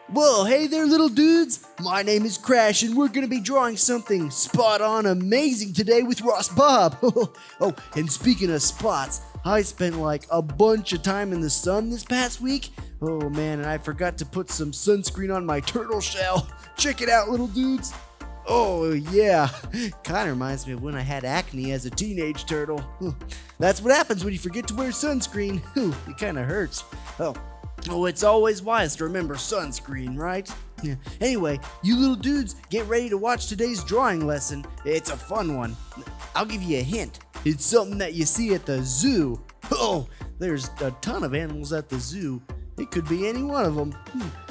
Well, hey there, little dudes. My name is Crash, and we're going to be drawing something spot on amazing today with Ross Bob. Oh, and speaking of spots, I spent like a bunch of time in the sun this past week. Oh man, and I forgot to put some sunscreen on my turtle shell. Check it out, little dudes. Oh yeah, kinda reminds me of when I had acne as a teenage turtle. That's what happens when you forget to wear sunscreen. It kinda hurts. Oh, it's always wise to remember sunscreen, right? Yeah. Anyway, you little dudes, get ready to watch today's drawing lesson. It's a fun one. I'll give you a hint. It's something that you see at the zoo. Oh, there's a ton of animals at the zoo. It could be any one of them.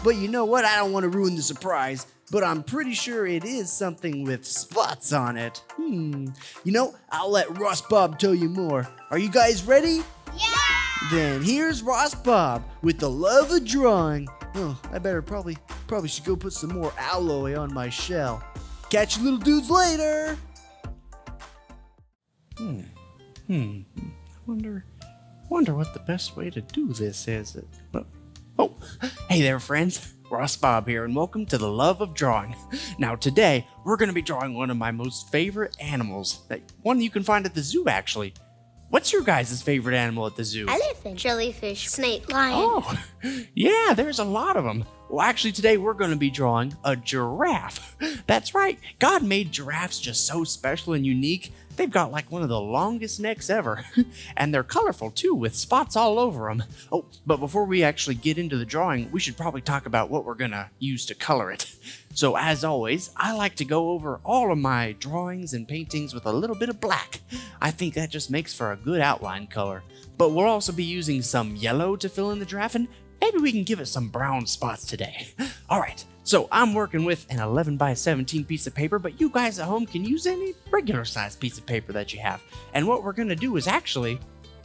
But you know what? I don't want to ruin the surprise, but I'm pretty sure it is something with spots on it. You know, I'll let Ross Bob tell you more. Are you guys ready? Yeah! Then here's Ross Bob with the love of drawing. Oh, I better probably should go put some more alloy on my shell. Catch you little dudes later. Wonder what the best way to do this is. Oh, hey there, friends. Ross Bob here, and welcome to the Love of Drawing. Now today, we're going to be drawing one of my most favorite animals. One you can find at the zoo, actually. What's your guys' favorite animal at the zoo? Elephant, jellyfish, snake, lion. Oh, yeah, there's a lot of them. Well, actually, today we're going to be drawing a giraffe. That's right. God made giraffes just so special and unique. They've got like one of the longest necks ever. And they're colorful too, with spots all over them. Oh, but before we actually get into the drawing, we should probably talk about what we're going to use to color it. So as always, I like to go over all of my drawings and paintings with a little bit of black. I think that just makes for a good outline color. But we'll also be using some yellow to fill in the giraffe, and maybe we can give it some brown spots today. All right, so I'm working with an 11 by 17 piece of paper, but you guys at home can use any regular sized piece of paper that you have. And what we're gonna do is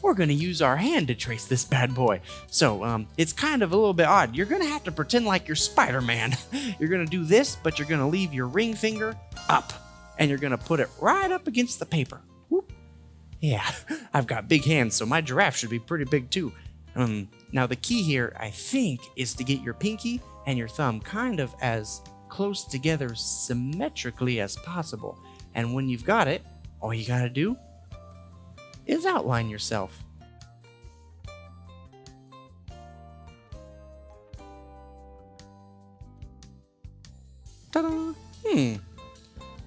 we're gonna use our hand to trace this bad boy. So it's kind of a little bit odd. You're gonna have to pretend like you're Spider-Man. You're gonna do this, but you're gonna leave your ring finger up, and you're gonna put it right up against the paper. Whoop. Yeah, I've got big hands, so my giraffe should be pretty big too. Now the key here, I think, is to get your pinky and your thumb kind of as close together symmetrically as possible. And when you've got it, all you gotta do is outline yourself. Ta-da!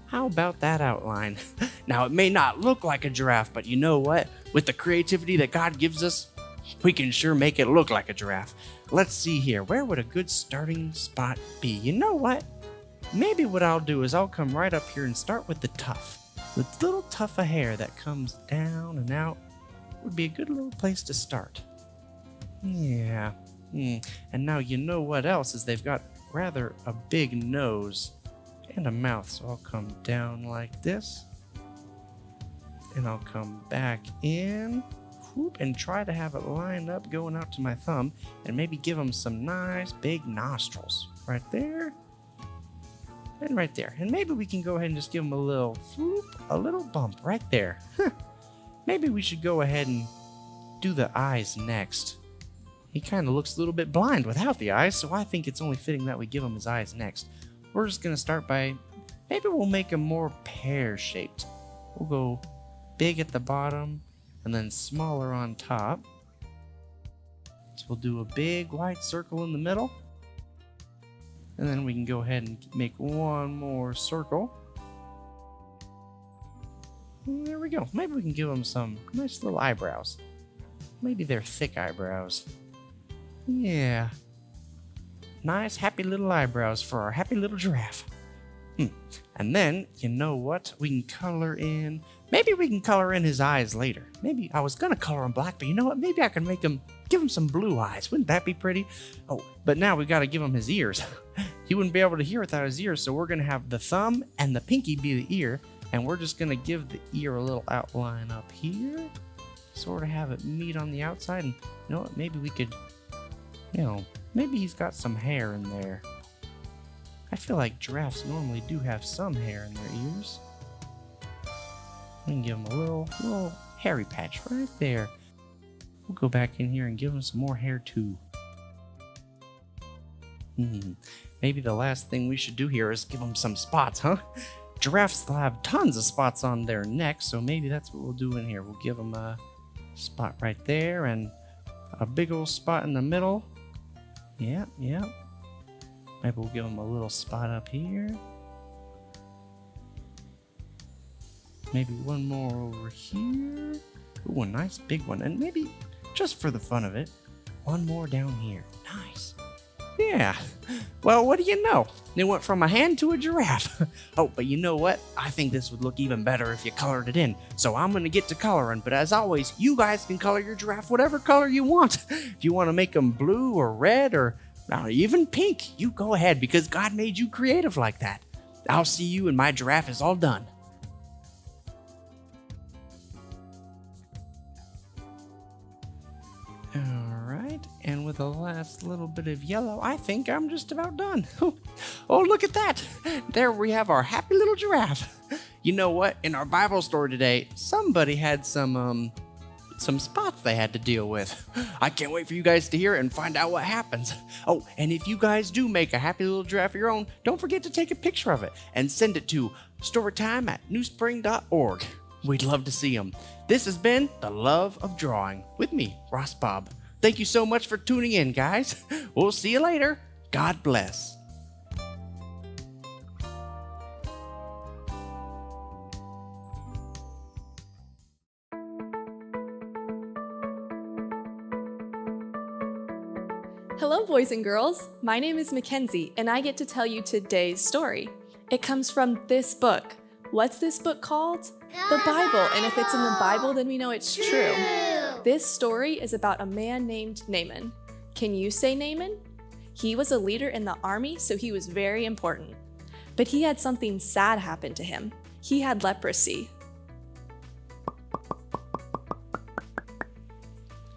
How about that outline? Now, it may not look like a giraffe, but you know what? With the creativity that God gives us, we can sure make it look like a giraffe. Let's see here. Where would a good starting spot be? You know what? Maybe what I'll do is I'll come right up here and start with the tuft. The little tuft of hair that comes down and out would be a good little place to start. Yeah. And now you know what else is they've got rather a big nose and a mouth. So I'll come down like this. And I'll come back in. And try to have it lined up going out to my thumb, and maybe give them some nice big nostrils right there and right there. And maybe we can go ahead and just give them a little bump right there. Maybe we should go ahead and do the eyes next. He kind of looks a little bit blind without the eyes, so I think it's only fitting that we give him his eyes next. We're just going to start by, maybe we'll make him more pear-shaped. We'll go big at the bottom and then smaller on top. So we'll do a big white circle in the middle. And then we can go ahead and make one more circle. And there we go. Maybe we can give them some nice little eyebrows. Maybe they're thick eyebrows. Yeah. Nice, happy little eyebrows for our happy little giraffe. And then, you know what? We can color in. Maybe we can color in his eyes later. Maybe I was gonna color him black, but you know what? Maybe I can give him some blue eyes. Wouldn't that be pretty? Oh, but now we gotta give him his ears. He wouldn't be able to hear without his ears, so we're gonna have the thumb and the pinky be the ear, and we're just gonna give the ear a little outline up here, sort of have it meet on the outside. And you know what? Maybe we could, maybe he's got some hair in there. I feel like giraffes normally do have some hair in their ears. We can give him a little hairy patch right there. We'll go back in here and give him some more hair too. Maybe the last thing we should do here is give them some spots, huh? Giraffes still have tons of spots on their necks, so maybe that's what we'll do in here. We'll give them a spot right there and a big old spot in the middle. Yeah. Maybe we'll give them a little spot up here. Maybe one more over here. Ooh, a nice big one. And maybe, just for the fun of it, one more down here. Nice. Yeah. Well, what do you know? It went from a hand to a giraffe. Oh, but you know what? I think this would look even better if you colored it in. So I'm going to get to coloring. But as always, you guys can color your giraffe whatever color you want. If you want to make them blue or red or even pink, you go ahead because God made you creative like that. I'll see you when my giraffe is all done. And with the last little bit of yellow, I think I'm just about done. Oh, look at that. There we have our happy little giraffe. You know what? In our Bible story today, somebody had some spots they had to deal with. I can't wait for you guys to hear it and find out what happens. Oh, and if you guys do make a happy little giraffe of your own, don't forget to take a picture of it and send it to storytime@newspring.org. We'd love to see them. This has been The Love of Drawing with me, Ross Bob. Thank you so much for tuning in, guys. We'll see you later. God bless. Hello, boys and girls. My name is Mackenzie, and I get to tell you today's story. It comes from this book. What's this book called? The Bible. And if it's in the Bible, then we know it's true. This story is about a man named Naaman. Can you say Naaman? He was a leader in the army, so he was very important. But he had something sad happen to him. He had leprosy.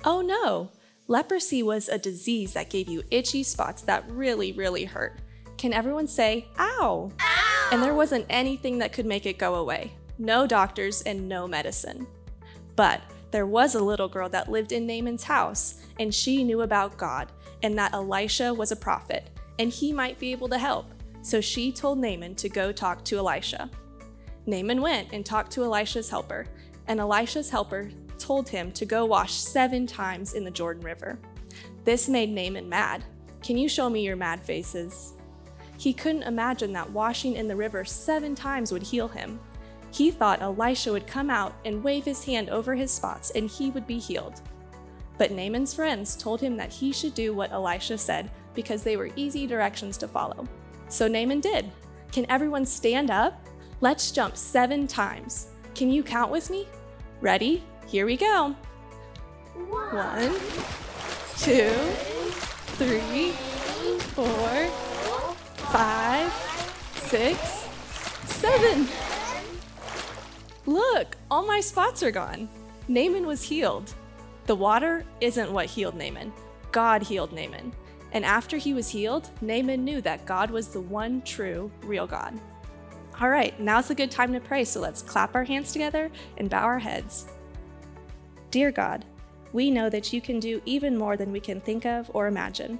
Oh no! Leprosy was a disease that gave you itchy spots that really, really hurt. Can everyone say, ow? Ow! And there wasn't anything that could make it go away. No doctors and no medicine. But there was a little girl that lived in Naaman's house, and she knew about God, and that Elisha was a prophet, and he might be able to help. So she told Naaman to go talk to Elisha. Naaman went and talked to Elisha's helper, and Elisha's helper told him to go wash 7 times in the Jordan River. This made Naaman mad. Can you show me your mad faces? He couldn't imagine that washing in the river 7 times would heal him. He thought Elisha would come out and wave his hand over his spots and he would be healed. But Naaman's friends told him that he should do what Elisha said because they were easy directions to follow. So Naaman did. Can everyone stand up? Let's jump 7 times. Can you count with me? Ready? Here we go. 1, 2, 3, 4, 5, 6, 7. Look, all my spots are gone. Naaman was healed. The water isn't what healed Naaman. God healed Naaman. And after he was healed, Naaman knew that God was the one true, real God. All right, now's a good time to pray, so let's clap our hands together and bow our heads. Dear God, we know that you can do even more than we can think of or imagine.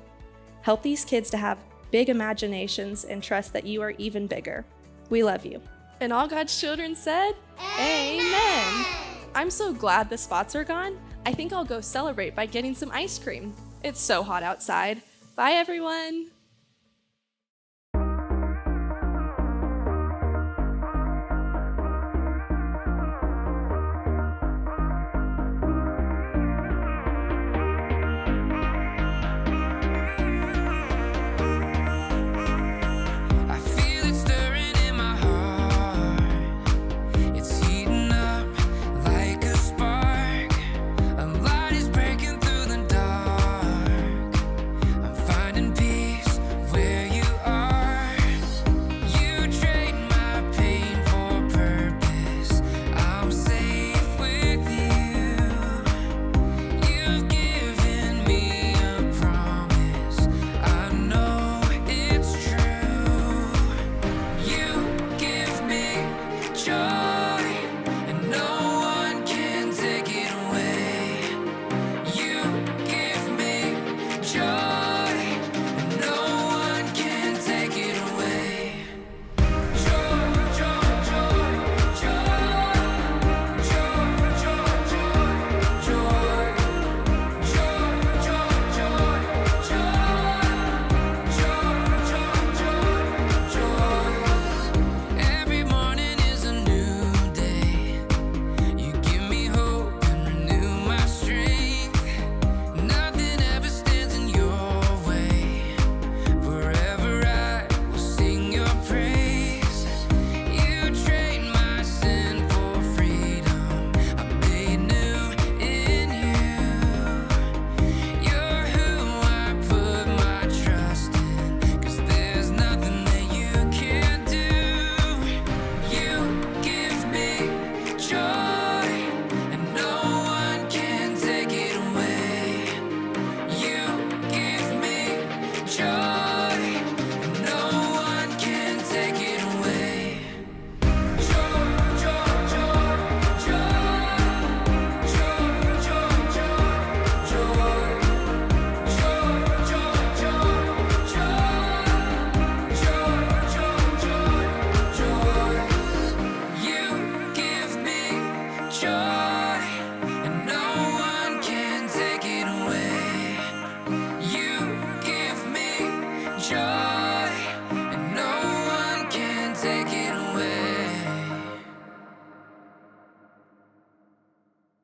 Help these kids to have big imaginations and trust that you are even bigger. We love you. And all God's children said, Amen. I'm so glad the spots are gone. I think I'll go celebrate by getting some ice cream. It's so hot outside. Bye, everyone.